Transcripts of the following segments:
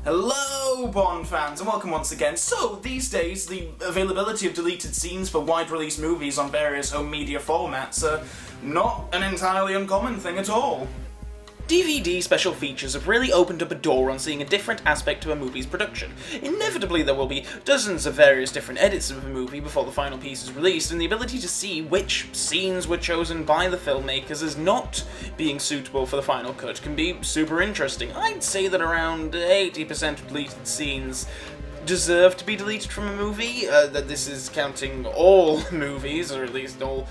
Hello, Bond fans, and welcome once again. So, these days, the availability of deleted scenes for wide-release movies on various home media formats are not an entirely uncommon thing at all. DVD special features have really opened up a door on seeing a different aspect to a movie's production. Inevitably, there will be dozens of various different edits of a movie before the final piece is released, and the ability to see which scenes were chosen by the filmmakers as not being suitable for the final cut can be super interesting. I'd say that around 80% of deleted scenes deserve to be deleted from a movie, that this is counting all movies, or at least all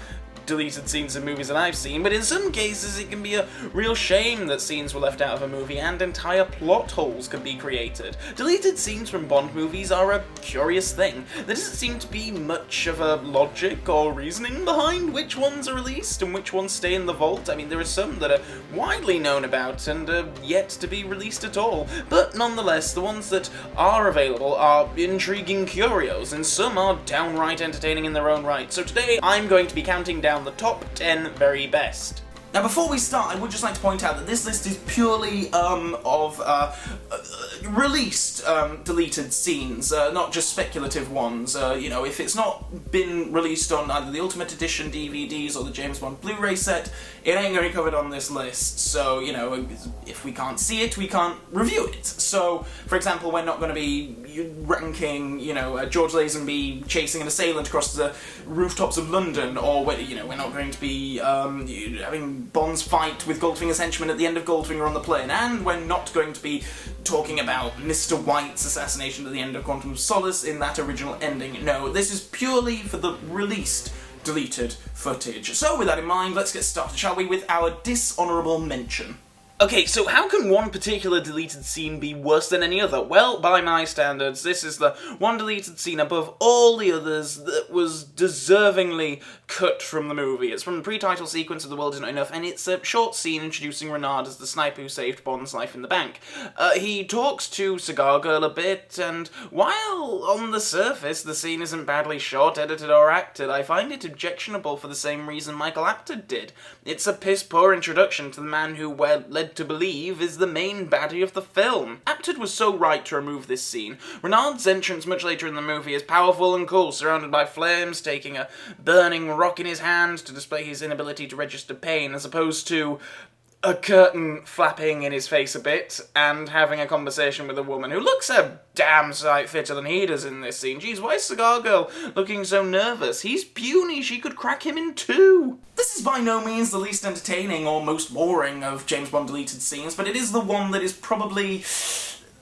deleted scenes in movies that I've seen, but in some cases it can be a real shame that scenes were left out of a movie and entire plot holes can be created. Deleted scenes from Bond movies are a curious thing. There doesn't seem to be much of a logic or reasoning behind which ones are released and which ones stay in the vault. I mean, there are some that are widely known about and are yet to be released at all, but nonetheless, the ones that are available are intriguing curios, and some are downright entertaining in their own right. So today, I'm going to be counting down the top 10 very best. Now, before we start, I would just like to point out that this list is purely of released deleted scenes, not just speculative ones. If it's not been released on either the Ultimate Edition DVDs or the James Bond Blu-ray set, it ain't going to be covered on this list. So, if we can't see it, we can't review it. So, for example, we're not going to be ranking, George Lazenby chasing an assailant across the rooftops of London, or, we're not going to be having Bond's fight with Goldfinger's henchmen at the end of Goldfinger on the plane, and we're not going to be talking about Mr. White's assassination at the end of Quantum of Solace in that original ending. No, this is purely for the released deleted footage. So with that in mind, let's get started, shall we, with our dishonorable mention. Okay, so how can one particular deleted scene be worse than any other? Well, by my standards, this is the one deleted scene above all the others that was deservingly cut from the movie. It's from the pre-title sequence of The World Is Not Enough, and it's a short scene introducing Renard as the sniper who saved Bond's life in the bank. He talks to Cigar Girl a bit, and while on the surface the scene isn't badly shot, edited, or acted, I find it objectionable for the same reason Michael Apted did. It's a piss-poor introduction to the man who we're led to believe is the main baddie of the film. Apted was so right to remove this scene. Renard's entrance much later in the movie is powerful and cool, surrounded by flames, taking a burning rock in his hand to display his inability to register pain, as opposed to a curtain flapping in his face a bit, and having a conversation with a woman who looks a damn sight fitter than he does in this scene. Jeez, why is Cigar Girl looking so nervous? He's puny, she could crack him in two. This is by no means the least entertaining or most boring of James Bond deleted scenes, but it is the one that is probably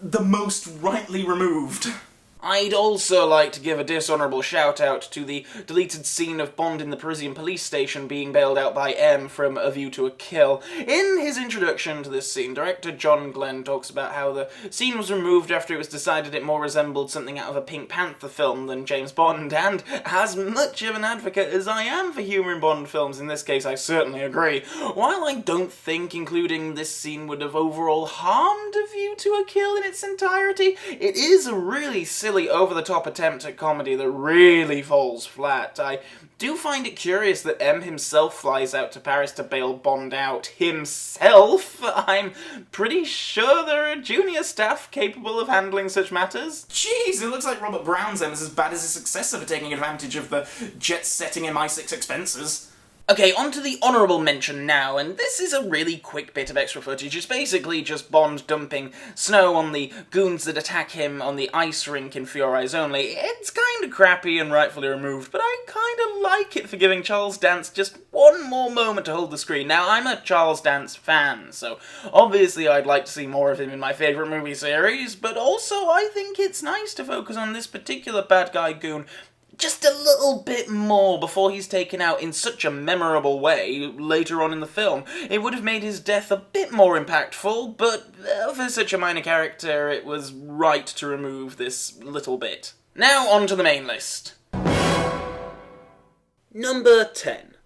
the most rightly removed. I'd also like to give a dishonourable shout-out to the deleted scene of Bond in the Parisian police station being bailed out by M from A View to a Kill. In his introduction to this scene, director John Glenn talks about how the scene was removed after it was decided it more resembled something out of a Pink Panther film than James Bond, and as much of an advocate as I am for humour in Bond films, in this case I certainly agree. While I don't think including this scene would have overall harmed A View to a Kill in its entirety, it is a really silly over-the-top attempt at comedy that really falls flat. I do find it curious that M himself flies out to Paris to bail Bond out himself. I'm pretty sure there are junior staff capable of handling such matters. Jeez, it looks like Robert Brown's M is as bad as his successor for taking advantage of the jet-setting MI6 expenses. Okay, on to the honourable mention now, and this is a really quick bit of extra footage. It's basically just Bond dumping snow on the goons that attack him on the ice rink in For Your Eyes Only. It's kind of crappy and rightfully removed, but I kind of like it for giving Charles Dance just one more moment to hold the screen. Now, I'm a Charles Dance fan, so obviously I'd like to see more of him in my favourite movie series, but also I think it's nice to focus on this particular bad guy goon just a little bit more before he's taken out in such a memorable way later on in the film. It would have made his death a bit more impactful, but for such a minor character, it was right to remove this little bit. Now on to the main list. Number 10.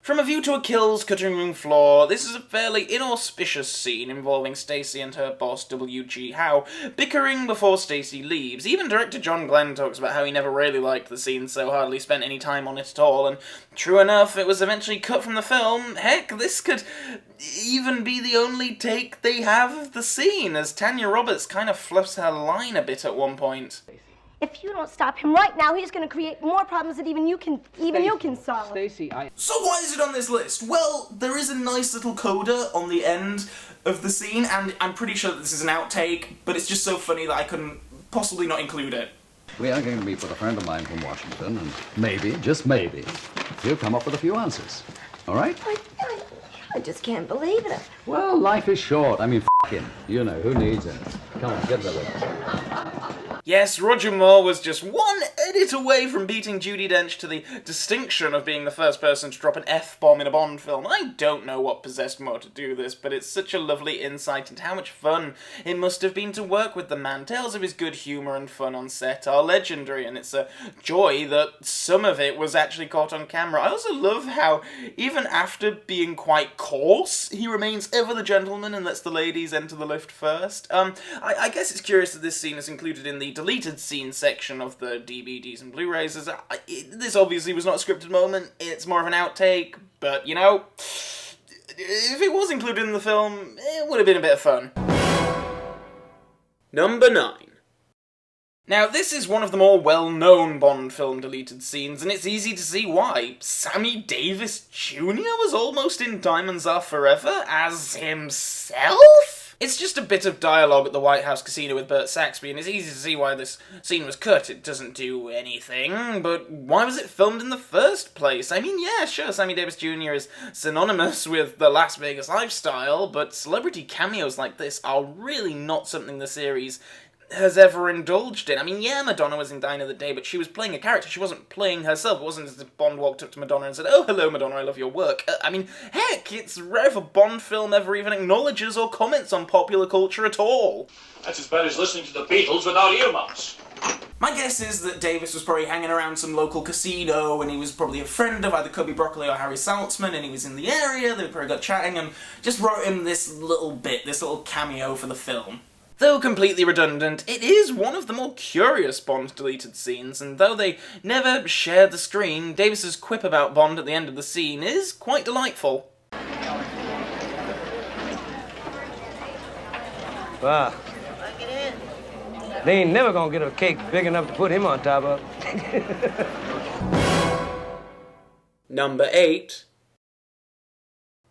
From a view to a kill's cutting room floor, this is a fairly inauspicious scene involving Stacey and her boss W.G. Howe bickering before Stacey leaves. Even director John Glenn talks about how he never really liked the scene, so hardly spent any time on it at all, and true enough, it was eventually cut from the film. Heck, this could even be the only take they have of the scene, as Tanya Roberts kind of fluffs her line a bit at one point. If you don't stop him right now, he's going to create more problems that even you can solve. Stacey, So why is it on this list? Well, there is a nice little coda on the end of the scene, and I'm pretty sure that this is an outtake, but it's just so funny that I couldn't possibly not include it. We are going to meet with a friend of mine from Washington, and maybe, just maybe, he'll come up with a few answers. All right? I just can't believe it. Well, life is short. I mean, f*** him. You know, who needs him? Come on, get rid of it. Yes, Roger Moore was just one edit away from beating Judi Dench to the distinction of being the first person to drop an F-bomb in a Bond film. I don't know what possessed Moore to do this, but it's such a lovely insight into how much fun it must have been to work with the man. Tales of his good humour and fun on set are legendary, and it's a joy that some of it was actually caught on camera. I also love how, even after being quite coarse, he remains ever the gentleman and lets the ladies enter the lift first. I guess it's curious that this scene is included in the deleted scene section of the DVDs and Blu-rays. This obviously was not a scripted moment, it's more of an outtake, but, you know, if it was included in the film, it would have been a bit of fun. Number 9. Now, this is one of the more well-known Bond film deleted scenes, and it's easy to see why. Sammy Davis Jr. was almost in Diamonds Are Forever as himself? It's just a bit of dialogue at the White House casino with Burt Saxby, and it's easy to see why this scene was cut. It doesn't do anything, but why was it filmed in the first place? I mean, yeah, sure, Sammy Davis Jr. is synonymous with the Las Vegas lifestyle, but celebrity cameos like this are really not something the series has ever indulged in. I mean, yeah, Madonna was in Die Another Day, but she was playing a character. She wasn't playing herself. It wasn't as if Bond walked up to Madonna and said, "Oh, hello, Madonna, I love your work." I mean, heck, it's rare if a Bond film ever even acknowledges or comments on popular culture at all. That's as bad as listening to the Beatles without earmuffs. My guess is that Davis was probably hanging around some local casino, and he was probably a friend of either Cubby Broccoli or Harry Saltzman, and he was in the area, they probably got chatting, and just wrote him this little bit, this little cameo for the film. Though completely redundant, it is one of the more curious Bond deleted scenes, and though they never shared the screen, Davis's quip about Bond at the end of the scene is quite delightful. Wow. They ain't never gonna get a cake big enough to put him on top of. Number 8.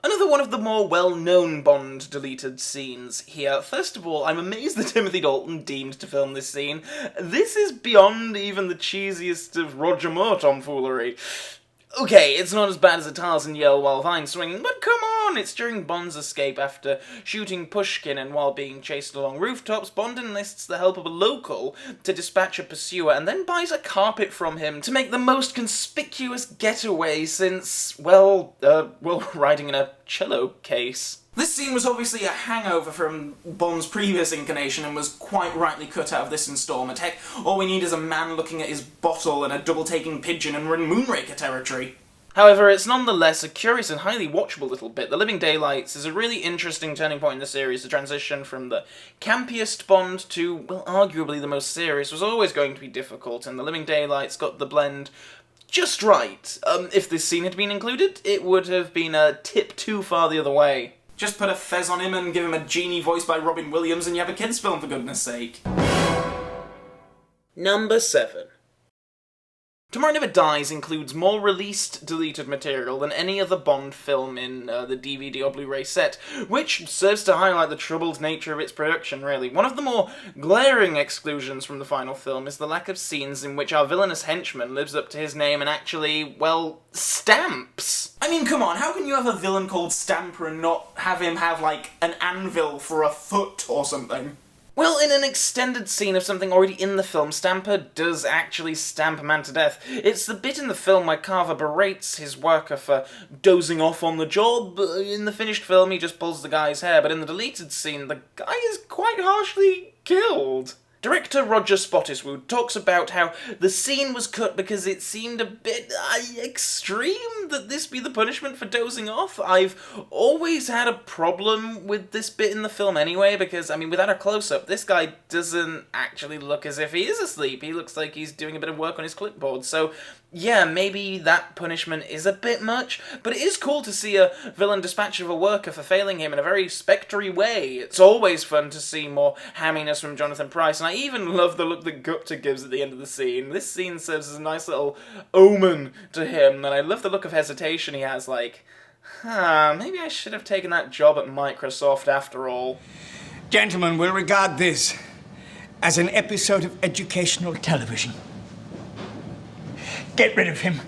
Another one of the more well-known Bond deleted scenes here. First of all, I'm amazed that Timothy Dalton deemed to film this scene. This is beyond even the cheesiest of Roger Moore tomfoolery. Okay, it's not as bad as a Tarzan yell while vine swinging, but come on! It's during Bond's escape after shooting Pushkin, and while being chased along rooftops, Bond enlists the help of a local to dispatch a pursuer, and then buys a carpet from him to make the most conspicuous getaway since, well, riding in a cello case. This scene was obviously a hangover from Bond's previous incarnation and was quite rightly cut out of this installment. Heck, all we need is a man looking at his bottle and a double-taking pigeon and we're in Moonraker territory. However, it's nonetheless a curious and highly watchable little bit. The Living Daylights is a really interesting turning point in the series. The transition from the campiest Bond to, well, arguably the most serious was always going to be difficult, and The Living Daylights got the blend just right. If this scene had been included, it would have been a tip too far the other way. Just put a fez on him and give him a genie voiced by Robin Williams and you have a kids' film, for goodness sake. Number 7. Tomorrow Never Dies includes more released deleted material than any other Bond film in the DVD or Blu-ray set, which serves to highlight the troubled nature of its production, really. One of the more glaring exclusions from the final film is the lack of scenes in which our villainous henchman lives up to his name and actually, well, stamps. I mean, come on, how can you have a villain called Stamper and not have him have, like, an anvil for a foot or something? Well, in an extended scene of something already in the film, Stamper does actually stamp a man to death. It's the bit in the film where Carver berates his worker for dozing off on the job. In the finished film, he just pulls the guy's hair, but in the deleted scene, the guy is quite harshly killed. Director Roger Spottiswoode talks about how the scene was cut because it seemed a bit extreme that this be the punishment for dozing off. I've always had a problem with this bit in the film anyway, because, I mean, without a close-up, this guy doesn't actually look as if he is asleep. He looks like he's doing a bit of work on his clipboard, so yeah, maybe that punishment is a bit much, but it is cool to see a villain dispatch of a worker for failing him in a very spectre-y way. It's always fun to see more hamminess from Jonathan Pryce, and I even love the look that Gupter gives at the end of the scene. This scene serves as a nice little omen to him, and I love the look of hesitation he has, like, maybe I should have taken that job at Microsoft after all. Gentlemen will regard this as an episode of educational television. Get rid of him.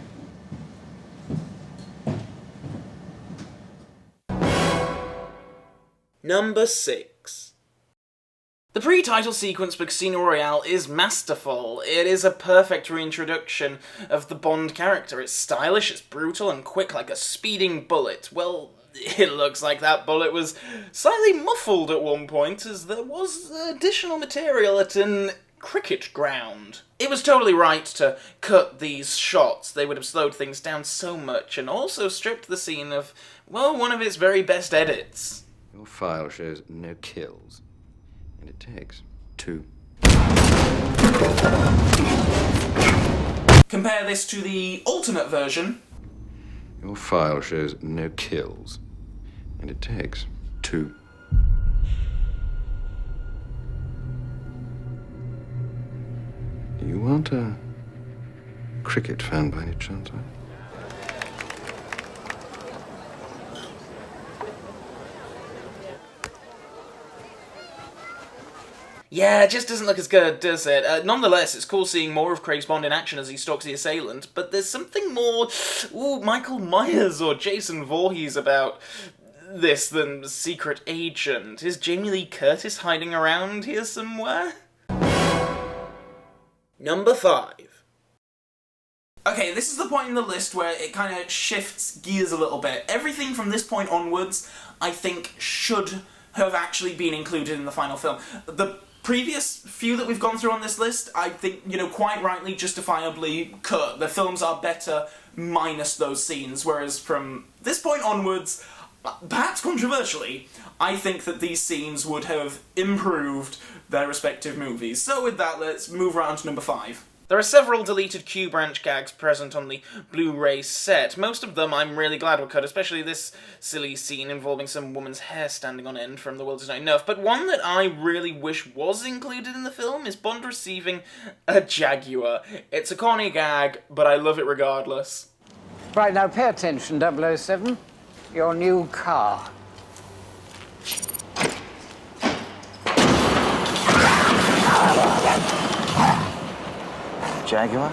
Number 6. The pre-title sequence for Casino Royale is masterful. It is a perfect reintroduction of the Bond character. It's stylish, it's brutal, and quick like a speeding bullet. Well, it looks like that bullet was slightly muffled at one point, as there was additional material at an cricket ground. It was totally right to cut these shots. They would have slowed things down so much, and also stripped the scene of, well, one of its very best edits. Your file shows no kills, and it takes 2. Compare this to the alternate version. Your file shows no kills, and it takes 2. You aren't a cricket fan by any chance, are you? Yeah, it just doesn't look as good, does it? Nonetheless, it's cool seeing more of Craig's Bond in action as he stalks the assailant, but there's something more, Michael Myers or Jason Voorhees about this than Secret Agent. Is Jamie Lee Curtis hiding around here somewhere? Number 5. Okay, this is the point in the list where it kind of shifts gears a little bit. Everything from this point onwards, I think, should have actually been included in the final film. The previous few that we've gone through on this list, I think, quite rightly, justifiably cut. The films are better minus those scenes, whereas from this point onwards, perhaps controversially, I think that these scenes would have improved their respective movies. So with that, let's move right on to number 5. There are several deleted Q branch gags present on the Blu-ray set. Most of them I'm really glad were cut, especially this silly scene involving some woman's hair standing on end from The World Is Not Enough. But one that I really wish was included in the film is Bond receiving a Jaguar. It's a corny gag, but I love it regardless. Right, now pay attention, 007. Your new car. Jaguar?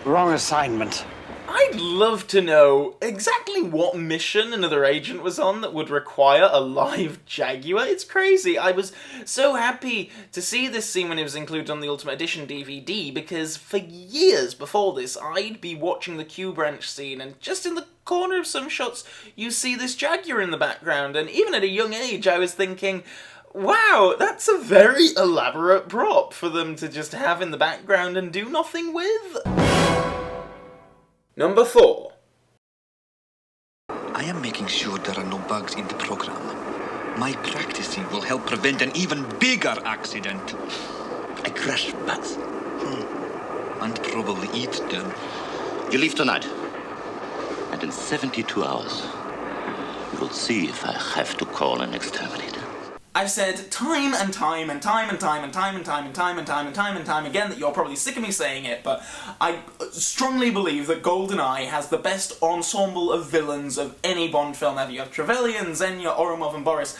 Wrong assignment. I'd love to know exactly what mission another agent was on that would require a live Jaguar. It's crazy. I was so happy to see this scene when it was included on the Ultimate Edition DVD, because for years before this, I'd be watching the Q branch scene, and just in the corner of some shots, you see this Jaguar in the background, and even at a young age, I was thinking, wow, that's a very elaborate prop for them to just have in the background and do nothing with. Number 4. I am making sure there are no bugs in the program. My practicing will help prevent an even bigger accident. I crush bugs. And probably eat them. You leave tonight. And in 72 hours, you will see if I have to call an exterminator. I've said time and time and time and time and time and time and time and time and time and time again that you're probably sick of me saying it, but I strongly believe that GoldenEye has the best ensemble of villains of any Bond film ever. You have Trevelyan, Xenia, Ourumov and Boris,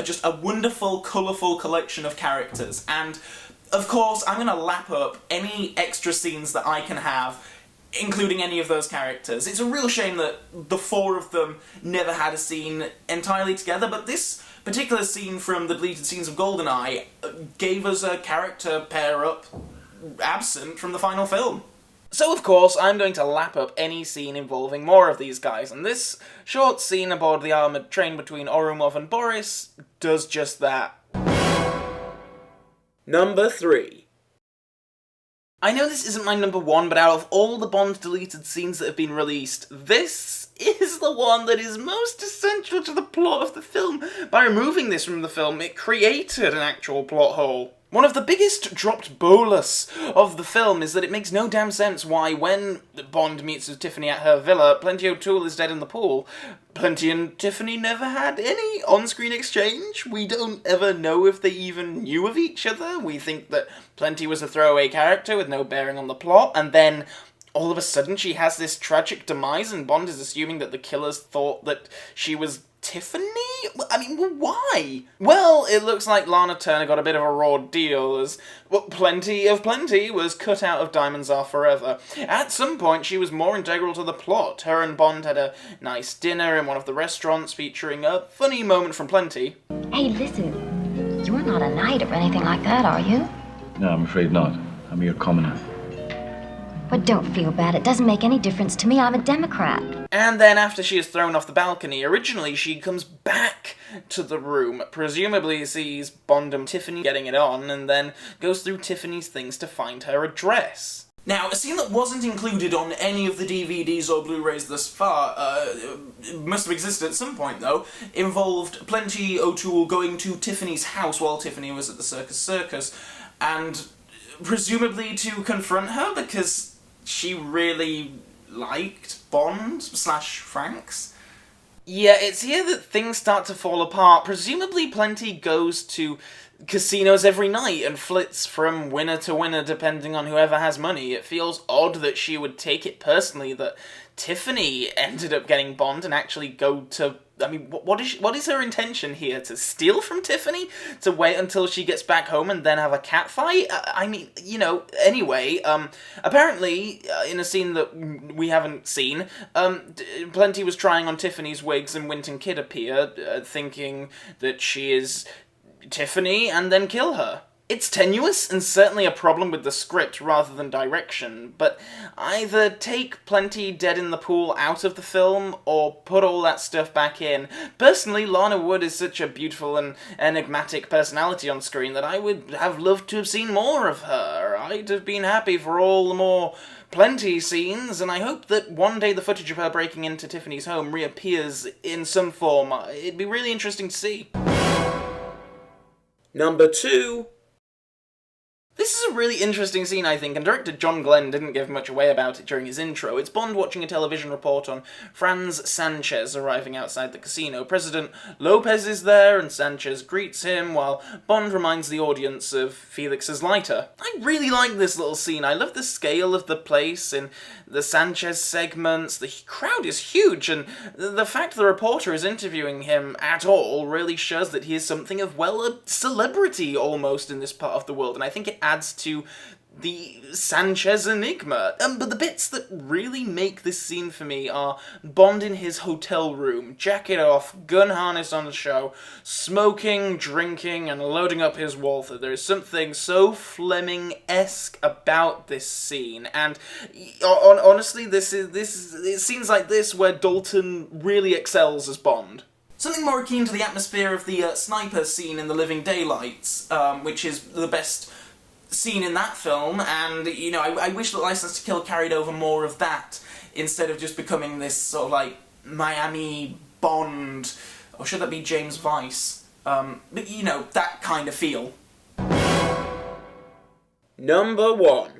just a wonderful, colourful collection of characters. And, of course, I'm going to lap up any extra scenes that I can have, including any of those characters. It's a real shame that the 4 of them never had a scene entirely together, but this particular scene from the deleted scenes of GoldenEye gave us a character pair-up absent from the final film. So, of course, I'm going to lap up any scene involving more of these guys, and this short scene aboard the armoured train between Ourumov and Boris does just that. Number 3. I know this isn't my number 1, but out of all the Bond deleted scenes that have been released, this is the one that is most essential to the plot of the film. By removing this from the film, it created an actual plot hole. One of the biggest dropped bolus of the film is that it makes no damn sense why, when Bond meets with Tiffany at her villa, Plenty O'Toole is dead in the pool. Plenty and Tiffany never had any on-screen exchange. We don't ever know if they even knew of each other. We think that Plenty was a throwaway character with no bearing on the plot, and then all of a sudden she has this tragic demise, and Bond is assuming that the killers thought that she was Tiffany? I mean, why? Well, it looks like Lana Turner got a bit of a raw deal, as Plenty of Plenty was cut out of Diamonds Are Forever. At some point, she was more integral to the plot. Her and Bond had a nice dinner in one of the restaurants featuring a funny moment from Plenty. Hey, listen, you're not a knight or anything like that, are you? No, I'm afraid not. I'm a mere commoner. But don't feel bad. It doesn't make any difference to me. I'm a Democrat. And then after she is thrown off the balcony, originally she comes back to the room, presumably sees Bond and Tiffany getting it on, and then goes through Tiffany's things to find her address. Now, a scene that wasn't included on any of the DVDs or Blu-rays thus far, must have existed at some point though, involved Plenty O'Toole going to Tiffany's house while Tiffany was at the circus, and presumably to confront her because she really liked Bond/Franks. Yeah, it's here that things start to fall apart. Presumably Plenty goes to casinos every night and flits from winner to winner depending on whoever has money. It feels odd that she would take it personally that Tiffany ended up getting Bond and actually go to... I mean, what is her intention here? To steal from Tiffany? To wait until she gets back home and then have a catfight? I mean, you know, anyway, apparently, in a scene that we haven't seen, Plenty was trying on Tiffany's wigs and Winton Kidd appear, thinking that she is Tiffany, and then kill her. It's tenuous, and certainly a problem with the script rather than direction, but either take Plenty dead in the pool out of the film, or put all that stuff back in. Personally, Lana Wood is such a beautiful and enigmatic personality on screen that I would have loved to have seen more of her. I'd have been happy for all the more Plenty scenes, and I hope that one day the footage of her breaking into Tiffany's home reappears in some form. It'd be really interesting to see. Number 2. This is a really interesting scene, I think, and director John Glenn didn't give much away about it during his intro. It's Bond watching a television report on Franz Sanchez arriving outside the casino. President Lopez is there, and Sanchez greets him, while Bond reminds the audience of Felix's lighter. I really like this little scene. I love the scale of the place in the Sanchez segments. The crowd is huge, and the fact the reporter is interviewing him at all really shows that he is something of, well, a celebrity almost in this part of the world, and I think it adds to the Sanchez enigma. But the bits that really make this scene for me are Bond in his hotel room, jacket off, gun harness on the show, smoking, drinking, and loading up his Walther. There is something so Fleming-esque about this scene, and honestly, it seems like this where Dalton really excels as Bond. Something more akin to the atmosphere of the sniper scene in The Living Daylights, which is the best scene in that film, and, you know, I wish that License to Kill carried over more of that, instead of just becoming this sort of, like, Miami Bond, or should that be James Vice? But, you know, that kind of feel. Number 1.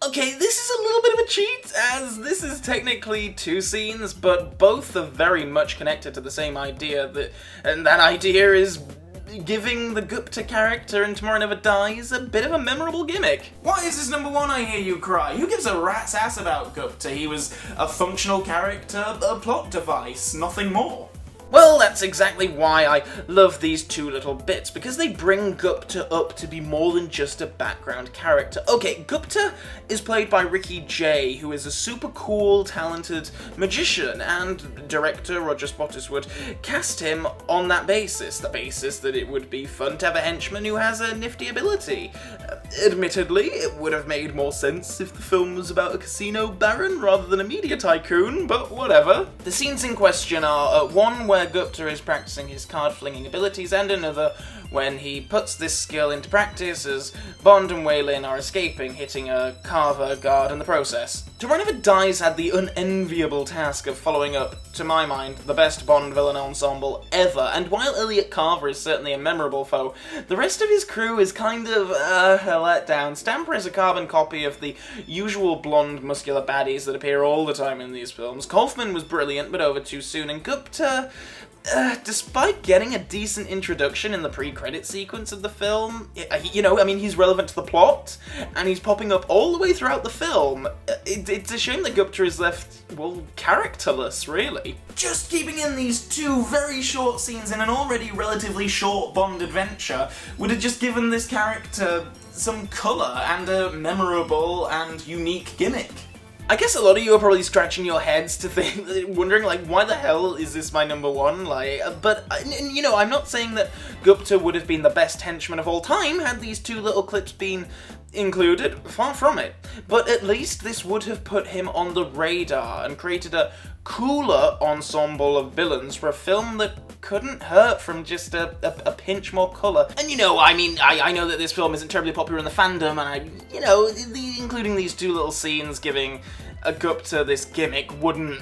Okay, this is a little bit of a cheat, as this is technically 2 scenes, but both are very much connected to the same idea, and that idea is giving the Gupter character in Tomorrow Never Dies a bit of a memorable gimmick. Why is this number 1, I hear you cry? Who gives a rat's ass about Gupter? He was a functional character, a plot device, nothing more. Well, that's exactly why I love these 2 little bits, because they bring Gupter up to be more than just a background character. Okay, Gupter is played by Ricky Jay, who is a super cool, talented magician, and director Roger Spottiswoode cast him on that basis, the basis that it would be fun to have a henchman who has a nifty ability. Admittedly, it would have made more sense if the film was about a casino baron rather than a media tycoon, but whatever. The scenes in question are one where Gupter is practicing his card-flinging abilities, and another when he puts this skill into practice as Bond and Waylon are escaping, hitting a Carver guard in the process. To Never Dies had the unenviable task of following up, to my mind, the best Bond villain ensemble ever, and while Elliot Carver is certainly a memorable foe, the rest of his crew is kind of a letdown. Stamper is a carbon copy of the usual blonde, muscular baddies that appear all the time in these films. Kaufman was brilliant, but over too soon, and Gupter, despite getting a decent introduction in the pre-credit sequence of the film, he's relevant to the plot, and he's popping up all the way throughout the film. It's a shame that Gupter is left, well, characterless, really. Just keeping in these two very short scenes in an already relatively short Bond adventure would have just given this character some colour and a memorable and unique gimmick. I guess a lot of you are probably scratching your heads wondering, why the hell is this my number one? But I'm not saying that Gupter would have been the best henchman of all time had these two little clips been included, far from it. But at least this would have put him on the radar and created a cooler ensemble of villains for a film that couldn't hurt from just a pinch more colour. And I know that this film isn't terribly popular in the fandom, and including these two little scenes giving a Gupter this gimmick wouldn't,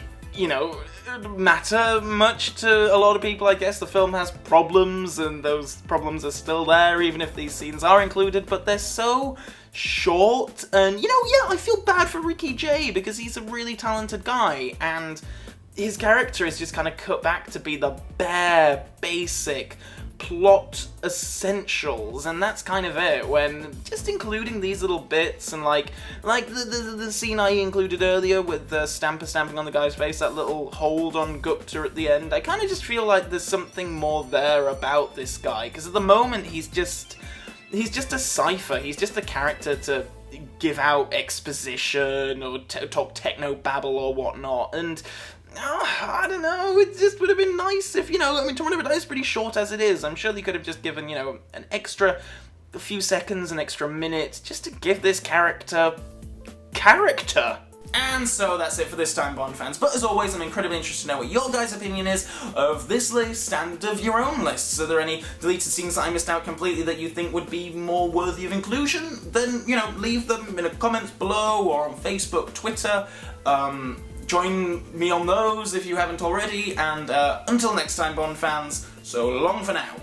matter much to a lot of people, I guess. The film has problems, and those problems are still there, even if these scenes are included, but they're so short, and, I feel bad for Ricky Jay, because he's a really talented guy, and his character is just kind of cut back to be the bare, basic plot essentials, and that's kind of it, when just including these little bits, and like the scene I included earlier with the Stamper stamping on the guy's face, that little hold on Gupter at the end, I kind of just feel like there's something more there about this guy, because at the moment he's just a cipher, he's just a character to give out exposition or talk techno babble or whatnot, and I don't know, it just would have been nice if, To Never Die is pretty short as it is. I'm sure they could have just given, an extra few seconds, an extra minute, just to give this character. And so that's it for this time, Bond fans. But as always, I'm incredibly interested to know what your guys' opinion is of this list and of your own lists. Are there any deleted scenes that I missed out completely that you think would be more worthy of inclusion? Then, leave them in the comments below or on Facebook, Twitter. Join me on those if you haven't already. And until next time, Bond fans, so long for now.